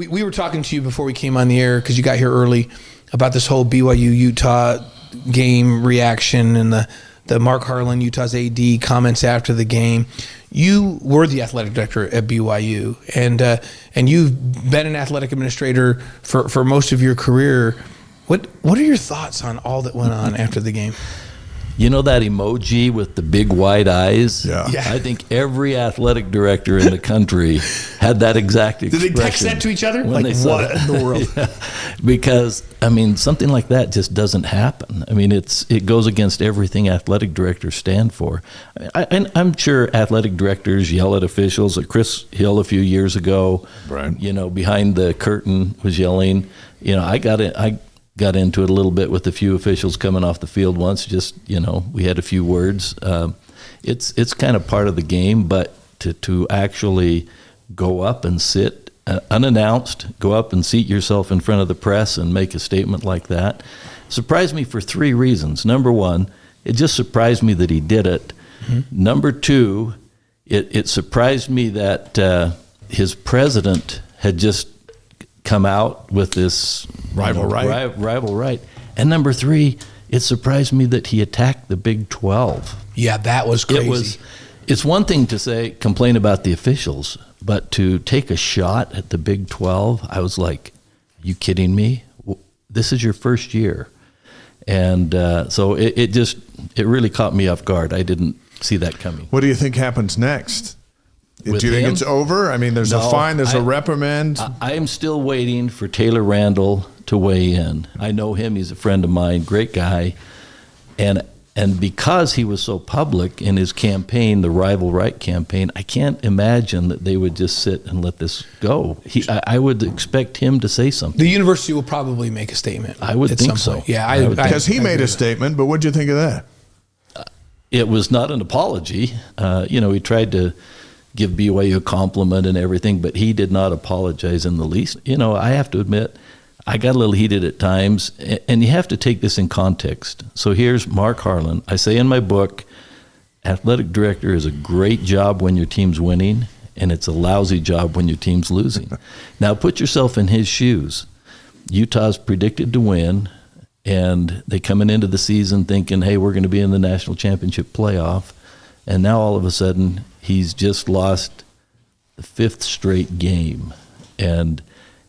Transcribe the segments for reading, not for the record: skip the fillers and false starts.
We were talking to you before we came on the air because you got here early about this whole BYU-Utah game reaction and the Mark Harlan, Utah's AD, comments after the game. You were the athletic director at BYU, and you've been an athletic administrator for most of your career. What are your thoughts on all that went on after the game? You know that emoji with the big wide eyes? Yeah. I think every athletic director in the country had that exact expression. Did they text that to each other? Like, what in the world? Yeah. Because, I mean, something like that just doesn't happen. I mean, it goes against everything athletic directors stand for. I'm sure athletic directors yell at officials. Chris Hill a few years ago, right, behind the curtain was yelling. I got into it a little bit with a few officials coming off the field once. Just, we had a few words. It's kind of part of the game, but to actually go up and sit unannounced, go up and seat yourself in front of the press and make a statement like that surprised me for three reasons. Number one, it just surprised me that he did it. Mm-hmm. Number two, it surprised me that his president had just come out with this rival right. And number three, it surprised me that he attacked the Big 12. Yeah, that was crazy. It's one thing to complain about the officials, but to take a shot at the Big 12, I was like, are you kidding me? This is your first year. And so it really caught me off guard. I didn't see that coming. What do you think happens next? Do you think it's over? I mean, there's a fine, there's a reprimand. I am still waiting for Taylor Randall to weigh in. I know him. He's a friend of mine, great guy. And because he was so public in his campaign, the Rival Right campaign, I can't imagine that they would just sit and let this go. I would expect him to say something. The university will probably make a statement. I would think so. Yeah, because he made a statement, but what do you think of that? It was not an apology. He tried to give BYU a compliment and everything, but he did not apologize in the least. I have to admit, I got a little heated at times, and you have to take this in context. So here's Mark Harlan. I say in my book, athletic director is a great job when your team's winning, and it's a lousy job when your team's losing. Now put yourself in his shoes. Utah's predicted to win, and they coming into the season thinking, hey, we're going to be in the national championship playoff, and now all of a sudden he's just lost the fifth straight game, and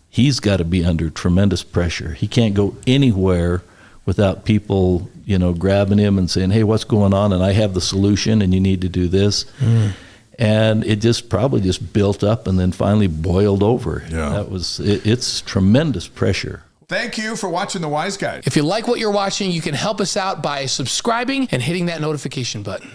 he's got to be under tremendous pressure. He can't go anywhere without people, grabbing him and saying, hey, what's going on? And I have the solution, and you need to do this. And it probably built up and then finally boiled over. Yeah. It's tremendous pressure. Thank you for watching The Wise Guy. If you like what you're watching, you can help us out by subscribing and hitting that notification button.